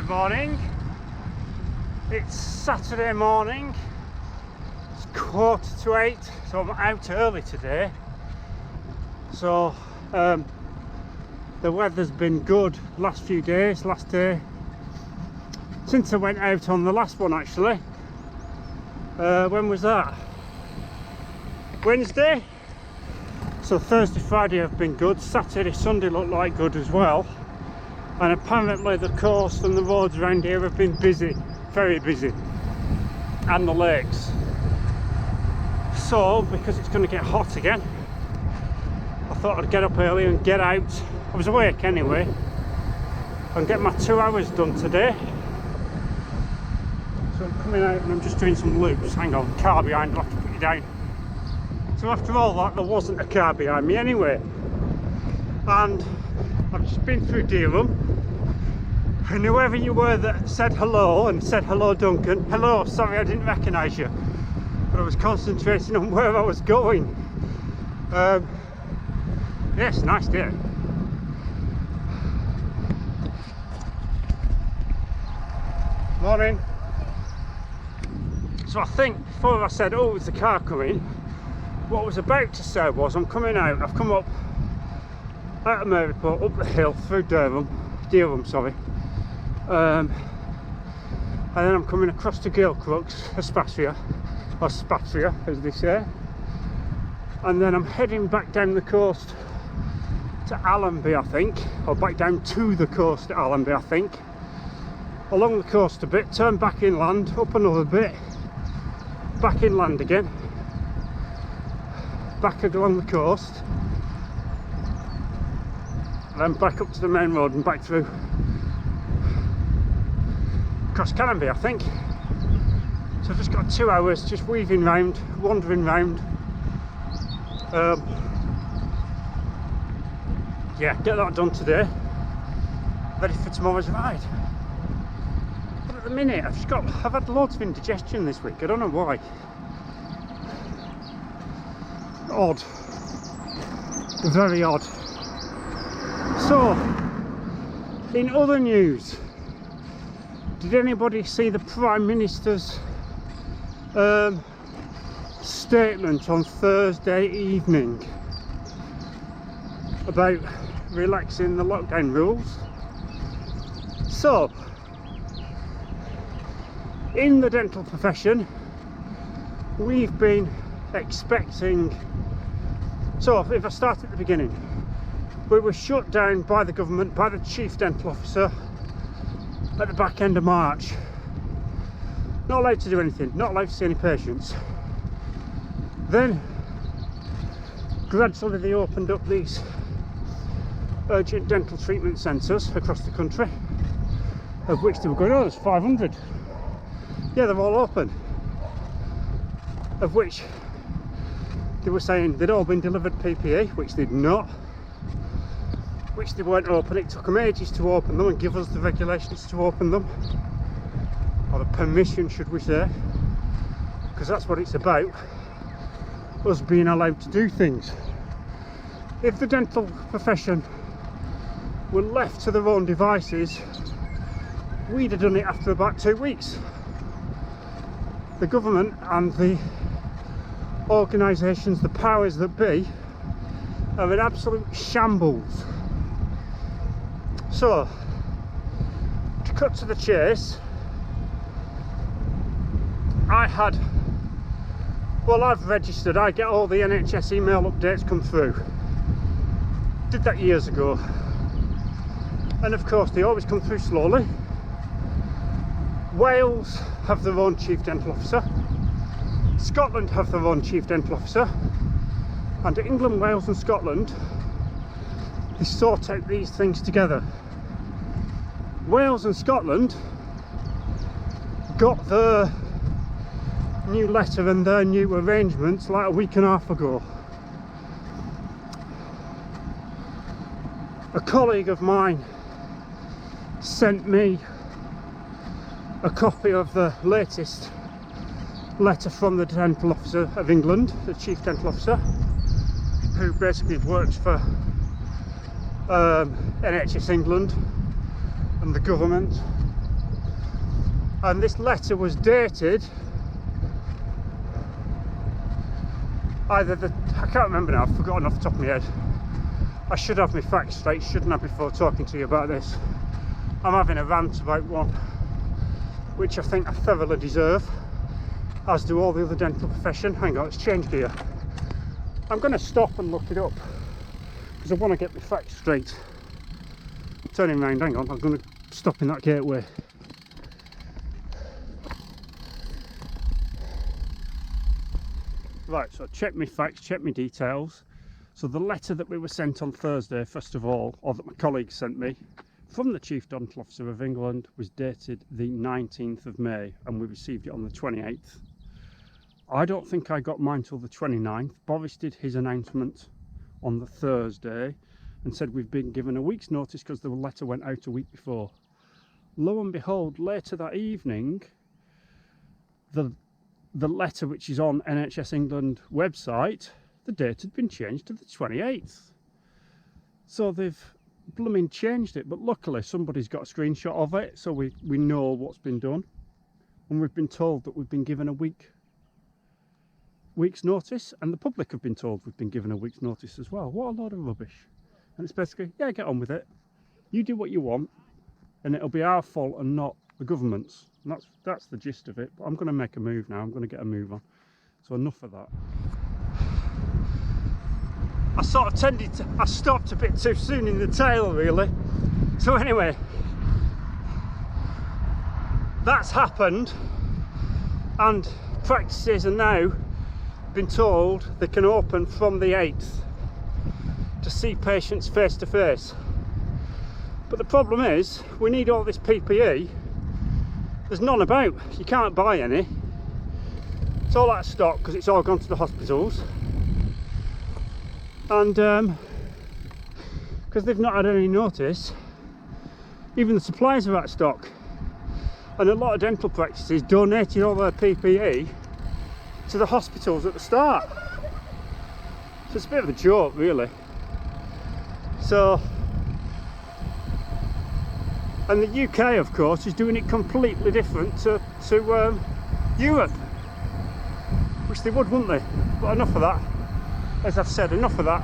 morning. It's Saturday morning. It's 7:45, so I'm out early today. So the weather's been good last few days. Last day since I went out on the last one, actually. When was that? Wednesday. So Thursday, Friday have been good. Saturday, Sunday looked like good as well. And apparently the coast and the roads around here have been busy, very busy, and the lakes. So because it's going to get hot again, I thought I'd get up early and get out. I was awake anyway, and get my 2 hours done today. So I'm coming out and I'm just doing some loops. Hang on, car behind, I'll have to put you down. So after all that, there wasn't a car behind me anyway. And I've just been through Durham, and whoever you were that said hello and said hello Duncan, hello, sorry I didn't recognise you, but I was concentrating on where I was going. Yes, nice day. Morning. So I think before I said, oh, there's a car coming, what I was about to say was I'm coming out. I've come up out of Maryport, up the hill through Durham, and then I'm coming across to Gale Crooks, Spatria, or Spatria as they say, and then I'm heading back down the coast to Allenby, I think, or back down to the coast at Allenby, I think, along the coast a bit, turn back inland, up another bit, back inland again, back along the coast, and then back up to the main road and back through across Canonby, I think. So I've just got 2 hours just weaving round, wandering round. Yeah, get that done today, ready for tomorrow's ride. But at the minute I've had loads of indigestion this week. I don't know why. Odd, very odd. So, in other news, did anybody see the Prime Minister's statement on Thursday evening about relaxing the lockdown rules? So, in the dental profession, we've been expecting, so if I start at the beginning, we were shut down by the government, by the chief dental officer at the back end of March. Not allowed to do anything, not allowed to see any patients. Then gradually they opened up these urgent dental treatment centres across the country, of which they were going, oh, there's 500. Yeah, they're all open. Of which they were saying they'd all been delivered PPE, which they'd not, which they weren't open. It took them ages to open them and give us the regulations to open them, or the permission, should we say, because that's what it's about, us being allowed to do things. If the dental profession were left to their own devices, we'd have done it after about 2 weeks. The government and the organisations, the powers that be, are in absolute shambles. So, to cut to the chase, I've registered, I get all the NHS email updates come through. Did that years ago. And of course they always come through slowly. Wales have their own chief dental officer. Scotland have their own chief dental officer. And England, Wales and Scotland, they sort out these things together. Wales and Scotland got their new letter and their new arrangements like a week and a half ago. A colleague of mine sent me a copy of the latest letter from the dental officer of England, the chief dental officer, who basically works for NHS England and the government and this letter was dated either I can't remember now, I've forgotten off the top of my head. I should have my facts straight, shouldn't I, before talking to you about this. I'm having a rant about one, which I think I thoroughly deserve, as do all the other dental profession. Hang on, let's change gear. I'm going to stop and look it up, because I want to get my facts straight. Turning round, hang on, I'm going to stop in that gateway. Right, so check my facts, check my details. So the letter that we were sent on Thursday, first of all, or that my colleague sent me, from the Chief Dental Officer of England, was dated the 19th of May, and we received it on the 28th. I don't think I got mine till the 29th. Boris did his announcement on the Thursday and said we've been given a week's notice because the letter went out a week before. Lo and behold, later that evening, the letter, which is on NHS England website, the date had been changed to the 28th. So they've blooming changed it, but luckily somebody's got a screenshot of it, so we know what's been done, and we've been told that we've been given a week's notice, and the public have been told we've been given a week's notice as well. What a load of rubbish. And it's basically, yeah, get on with it, you do what you want, and it'll be our fault and not the government's. And that's the gist of it. But I'm going to make a move now. I'm going to get a move on. So enough of that. I sort of I stopped a bit too soon in the tail, really. So anyway, that's happened, and practices are now been told they can open from the 8th to see patients face to face. But the problem is, we need all this PPE. There's none about. You can't buy any. It's all out of stock because it's all gone to the hospitals. And because they've not had any notice, even the suppliers are out of stock. And a lot of dental practices donated all their PPE to the hospitals at the start. So it's a bit of a joke, really. So, and the UK, of course, is doing it completely different to Europe, which they would, wouldn't they? But enough of that. As I've said, enough of that.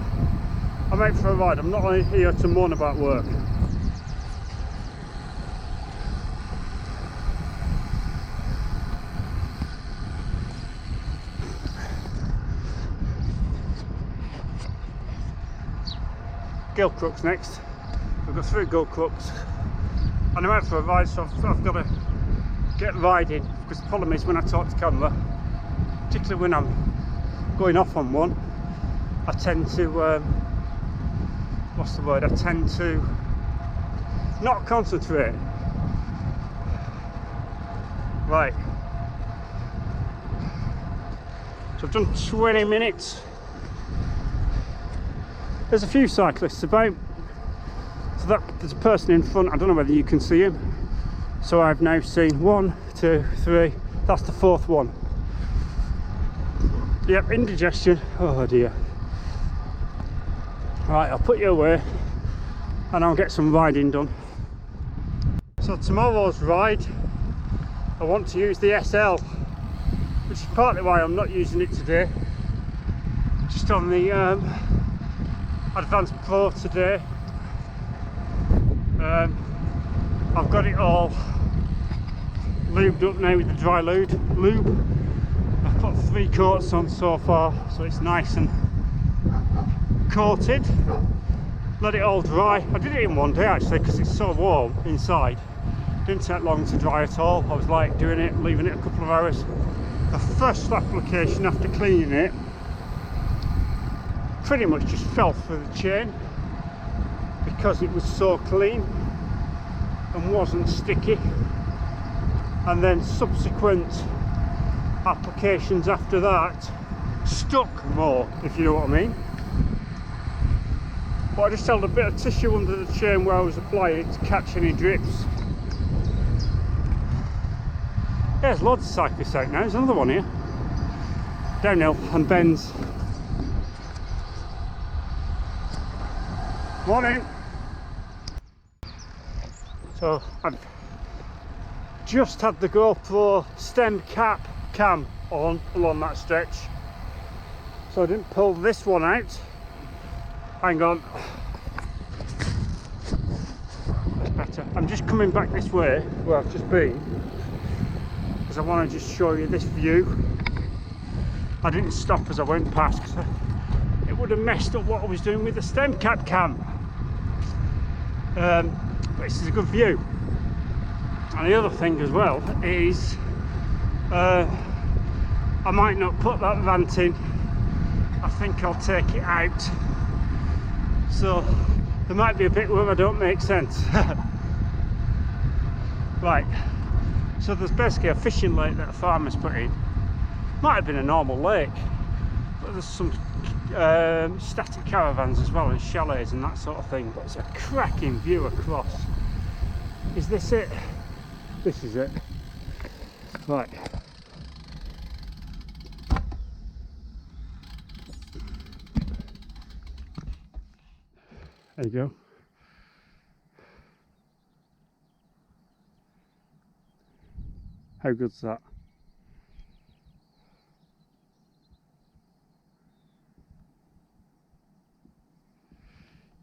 I'm out for a ride. I'm not here to moan about work. Gill Crooks next. We've got 3 Gill Crooks. And I'm out for a ride, so I've got to get riding, because the problem is when I talk to camera, particularly when I'm going off on one, I tend to what's the word? I tend to not concentrate. Right. So I've done 20 minutes. There's a few cyclists about. So there's a person in front, I don't know whether you can see him. So I've now seen 1, 2, 3, that's the 4th one. Yep, indigestion, oh dear. Right, I'll put you away and I'll get some riding done. So tomorrow's ride, I want to use the SL, which is partly why I'm not using it today. Just on the Advanced Pro today. I've got it all lubed up now with the dry lube. I've put 3 coats on so far, so it's nice and coated. Let it all dry. I did it in one day actually because it's so warm inside. Didn't take long to dry at all. I was like doing it, leaving it a couple of hours. The first application after cleaning it pretty much just fell through the chain because it was so clean and wasn't sticky, and then subsequent applications after that stuck more, if you know what I mean. But I just held a bit of tissue under the chain where I was applying it to catch any drips. There's loads of cyclists out now. There's another one here, downhill and bends. Morning. So just had the GoPro stem cap cam on along that stretch, so I didn't pull this one out. Hang on, that's better. I'm just coming back this way where I've just been because I want to just show you this view. I didn't stop as I went past because it would have messed up what I was doing with the stem cap cam. But this is a good view. And the other thing as well is I might not put that vent in. I think I'll take it out. So there might be a bit where I don't make sense. Right, so there's basically a fishing lake that a farmer's put in. Might have been a normal lake, but there's some static caravans as well, and chalets and that sort of thing. But it's a cracking view across. Is this it? This is it. Right. There you go. How good's that?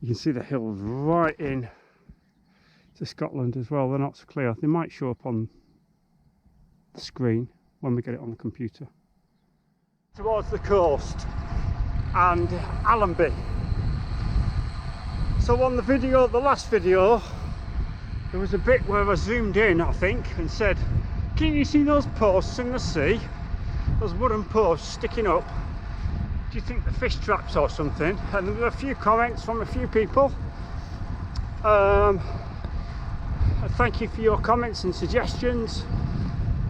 You can see the hills right in to Scotland as well. They're not so clear. They might show up on the screen when we get it on the computer. Towards the coast and Allenby. So on the video, the last video, there was a bit where I zoomed in, I think, and said, can you see those posts in the sea? Those wooden posts sticking up. Do you think the fish traps or something? And there were a few comments from a few people. Thank you for your comments and suggestions.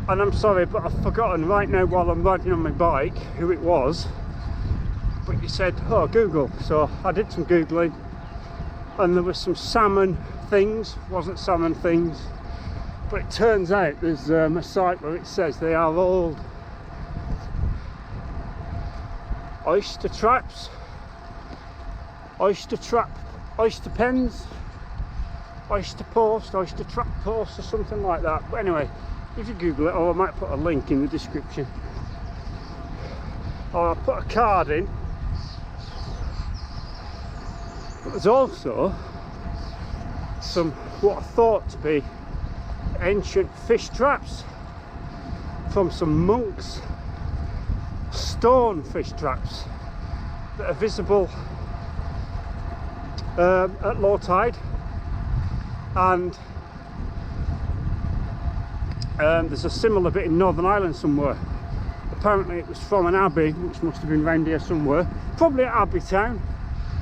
And I'm sorry, but I've forgotten right now while I'm riding on my bike who it was. But you said, oh, Google. So I did some Googling. And there was some salmon things. Wasn't salmon things. But it turns out there's a site where it says they are old oyster traps, oyster pens, oyster post, oyster trap post or something like that. But anyway, if you Google it, or I might put a link in the description, or I'll put a card in. But there's also some what I thought to be ancient fish traps from some monks. Stone fish traps that are visible at low tide, and there's a similar bit in Northern Ireland somewhere. Apparently it was from an abbey, which must have been round here somewhere, probably at Abbey Town,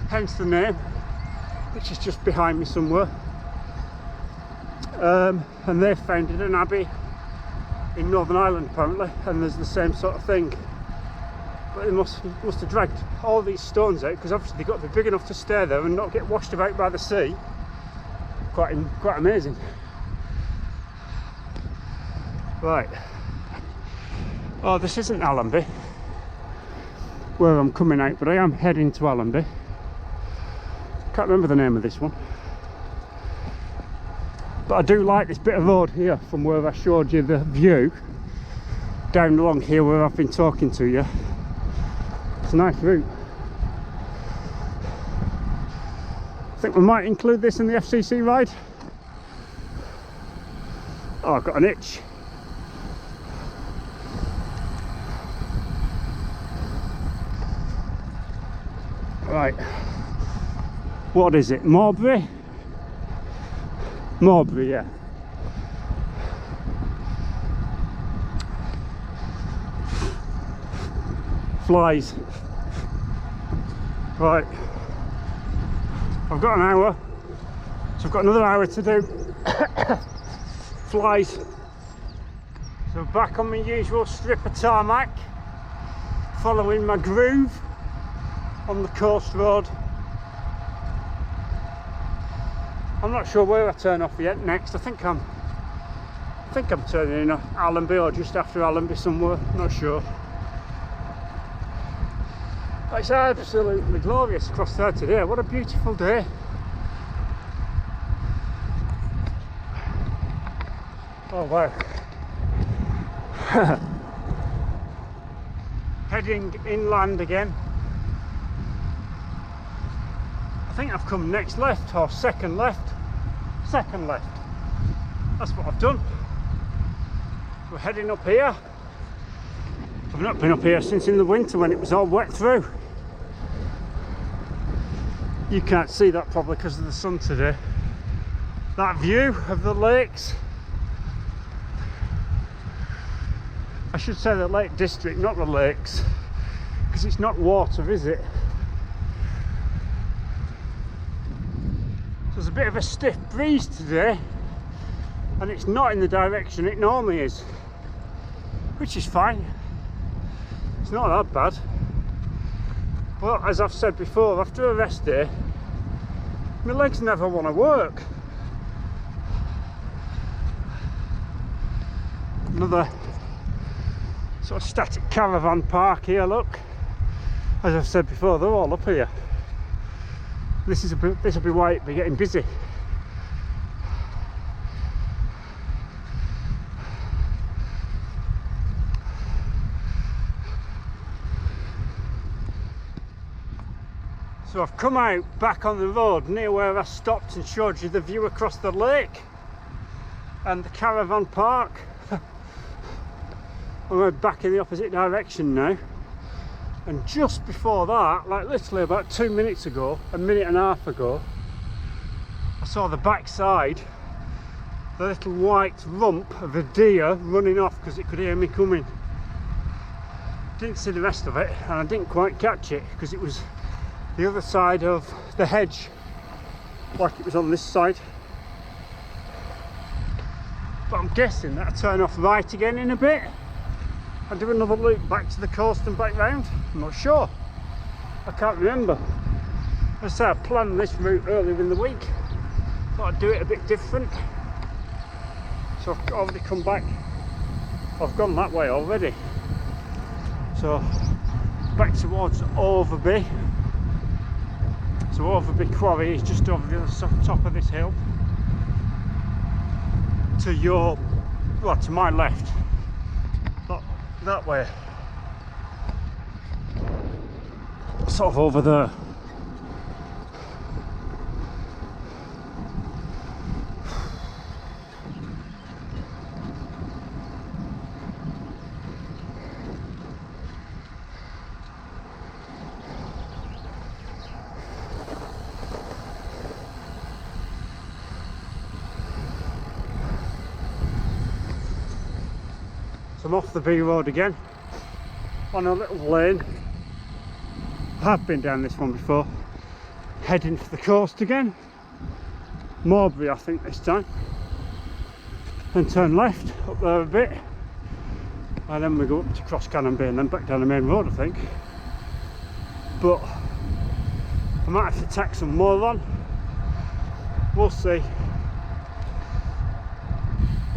hence the name, which is just behind me somewhere. And they founded an abbey in Northern Ireland apparently, and there's the same sort of thing. But they must have dragged all these stones out, because obviously they've got to be big enough to stay there and not get washed about by the sea. Quite amazing. Right. Oh, this isn't Allenby, where I'm coming out, but I am heading to Allenby. Can't remember the name of this one. But I do like this bit of road here from where I showed you the view down along here where I've been talking to you. It's a nice route. I think we might include this in the FCC ride. Oh, I've got an itch. Right. What is it? Mowbray? Mowbray, yeah. Flies. Right, I've got an hour, so I've got another hour to do. Flies. So back on my usual strip of tarmac, following my groove on the coast road. I'm not sure where I turn off yet next. I think I'm turning in Allenby or just after Allenby somewhere, not sure. It's absolutely glorious across there today. What a beautiful day. Oh wow. Heading inland again. I think I've come next left or second left. Second left. That's what I've done. We're heading up here. I've not been up here since in the winter when it was all wet through. You can't see that probably because of the sun today. That view of the lakes. I should say the Lake District, not the lakes, because it's not water, is it? So there's a bit of a stiff breeze today, and it's not in the direction it normally is, which is fine. It's not that bad. But as I've said before, after a rest day, my legs never want to work. Another sort of static caravan park here, look. As I've said before, they're all up here. This will be why it'll be getting busy. So I've come out back on the road near where I stopped and showed you the view across the lake and the caravan park. We're back in the opposite direction now, and just before that, like literally about 2 minutes ago, a minute and a half ago, I saw the backside, the little white rump of a deer running off because it could hear me coming. Didn't see the rest of it, and I didn't quite catch it because it was the other side of the hedge, like it was on this side. But I'm guessing that'll turn off right again in a bit and do another loop back to the coast and back round. I'm not sure. I can't remember. As I say, I planned this route earlier in the week. Thought I'd do it a bit different. So I've already come back. I've gone that way already. So back towards Overby. So Overby Quarry is just over the other top of this hill. To my left. That way, sort of over there. So I'm off the B road again, on a little lane. I have been down this one before, heading for the coast again, Morbury I think this time, and turn left up there a bit, and then we go up to Cross Cannon Bay and then back down the main road I think. But I might have to tack some more on, we'll see.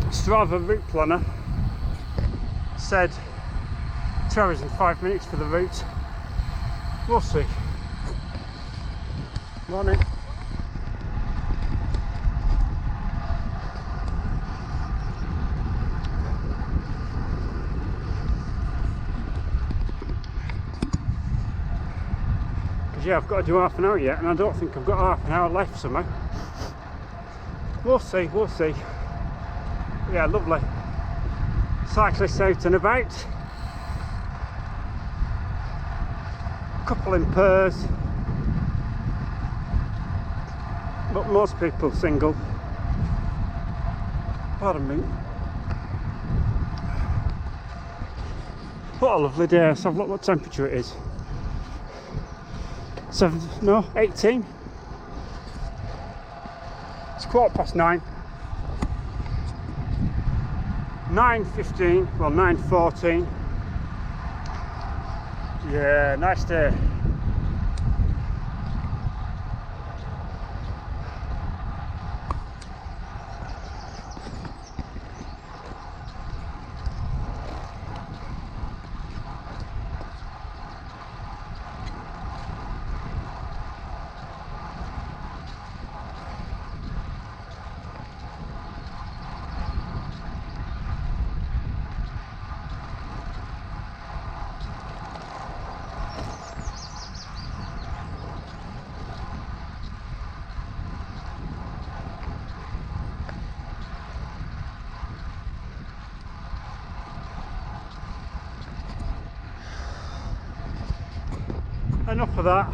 Strava route planner said 2 hours and 5 minutes for the route. We'll see. Morning. Because yeah, I've got to do half an hour yet, and I don't think I've got half an hour left somehow. We'll see, we'll see. Yeah, lovely. Cyclists out and about, couple in pairs, but most people single. Pardon me. What a lovely day. Let's have a look what temperature it is. 18. It's 9:15. 9:15, well 9:14. Yeah, nice day. enough of that.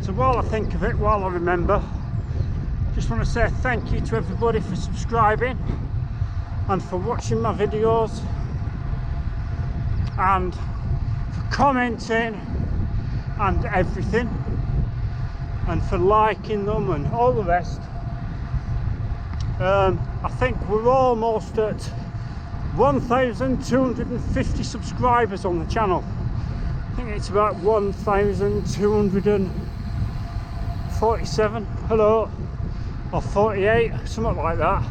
So while I think of it, while I remember, just want to say thank you to everybody for subscribing and for watching my videos and for commenting and everything, and for liking them and all the rest. I think we're almost at 1,250 subscribers on the channel. I think it's about 1,247, hello, or 48, something like that.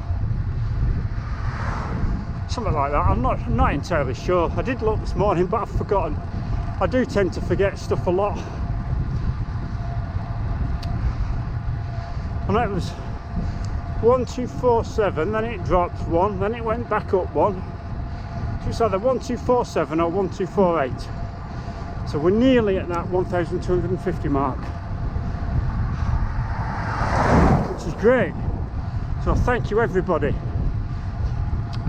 Something like that. I'm not entirely sure. I did look this morning, but I've forgotten. I do tend to forget stuff a lot. And it was 1,247, then it dropped one, then it went back up one. So it's either 1,247 or 1,248. So we're nearly at that 1,250 mark, which is great. So thank you everybody,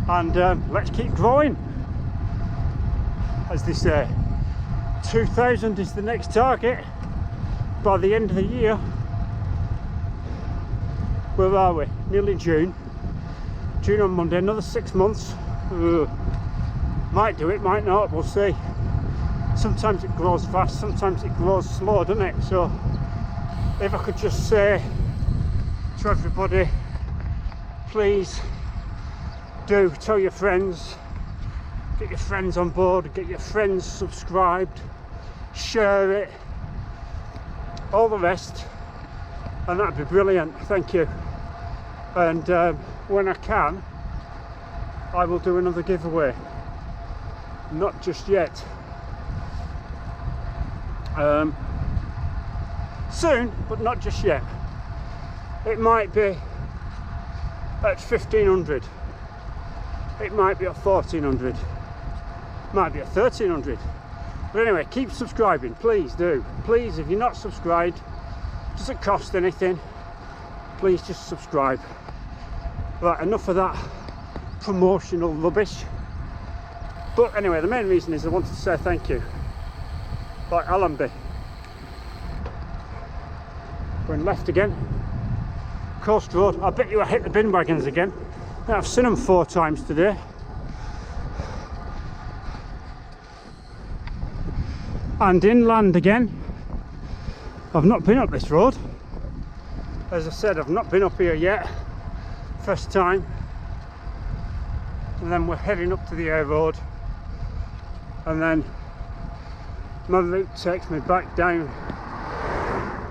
and let's keep growing, as they say. 2,000 is the next target by the end of the year. Where are we? Nearly June. June on Monday, another 6 months. Might do it, might not, we'll see. Sometimes it grows fast, sometimes it grows slow, doesn't it? So if I could just say to everybody, please do tell your friends, get your friends on board, get your friends subscribed, share it, all the rest, and that'd be brilliant. Thank you. And when I can, I will do another giveaway. Not just yet. Soon, but not just yet. It might be at 1,500. It might be at 1,400. Might be at 1,300. But anyway, keep subscribing, please do. Please, if you're not subscribed, it doesn't cost anything. Please just subscribe. Right, enough of that promotional rubbish. But anyway, the main reason is I wanted to say thank you. Like Allenby. Going left again. Coast Road. I bet you I hit the bin wagons again. I've seen them 4 times today. And inland again. I've not been up this road. As I said, I've not been up here yet. First time. And then we're heading up to the air road. And then my route takes me back down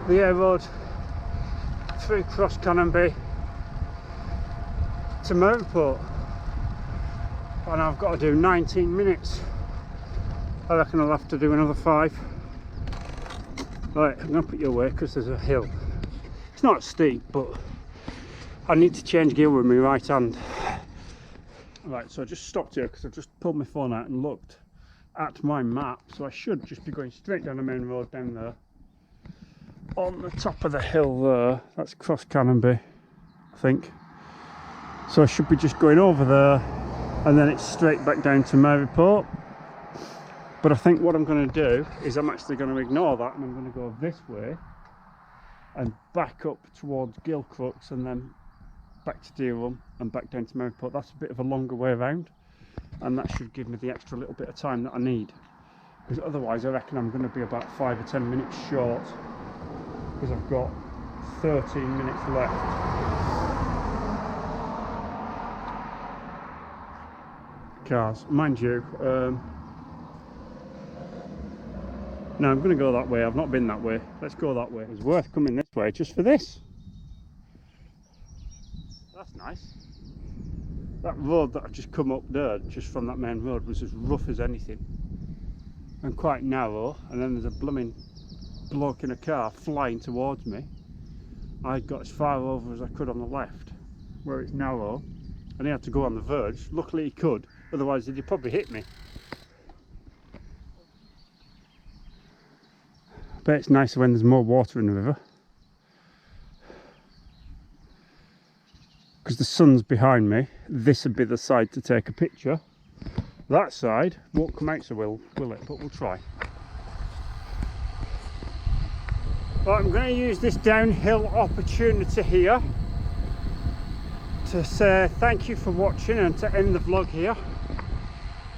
the air road through Cross Canonby to Maryport, and I've got to do 19 minutes. I reckon I'll have to do another 5. Right, I'm going to put you away because there's a hill. It's not steep, but I need to change gear with my right hand. Right, so I just stopped here because I've just pulled my phone out and looked at my map, so I should just be going straight down the main road down there. On the top of the hill there, that's Cross Canonby, I think. So I should be just going over there, and then it's straight back down to Maryport. But I think what I'm going to do is I'm actually going to ignore that, and I'm going to go this way and back up towards Gilcrooks, and then back to Deerham and back down to Maryport. That's a bit of a longer way around, and that should give me the extra little bit of time that I need, because otherwise I reckon I'm going to be about 5 or 10 minutes short, because I've got 13 minutes left. Cars, mind you, no, I'm going to go that way. I've not been that way. Let's go that way. It's worth coming this way just for this. That's nice. That road that I've just come up there, just from that main road, was as rough as anything and quite narrow, and then there's a blooming bloke in a car flying towards me. I got as far over as I could on the left where it's narrow, and he had to go on the verge. Luckily he could, otherwise he'd probably hit me. But it's nicer when there's more water in the river, because the sun's behind me. This would be the side to take a picture. That side won't come out so well, will it? But we'll try. But I'm going to use this downhill opportunity here to say thank you for watching and to end the vlog here.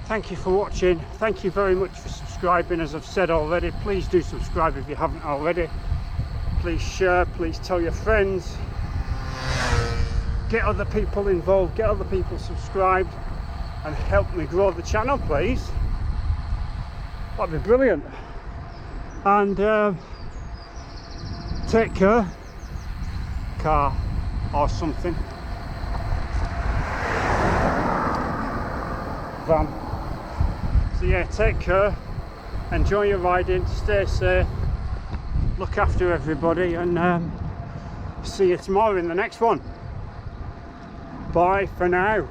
Thank you for watching. Thank you very much for subscribing. As I've said already, please do subscribe if you haven't already. Please share, please tell your friends. Get other people involved, get other people subscribed and help me grow the channel, please. That'd be brilliant. And take care, car or something, van. So yeah, take care, enjoy your riding, stay safe, look after everybody, and see you tomorrow in the next one. Bye for now.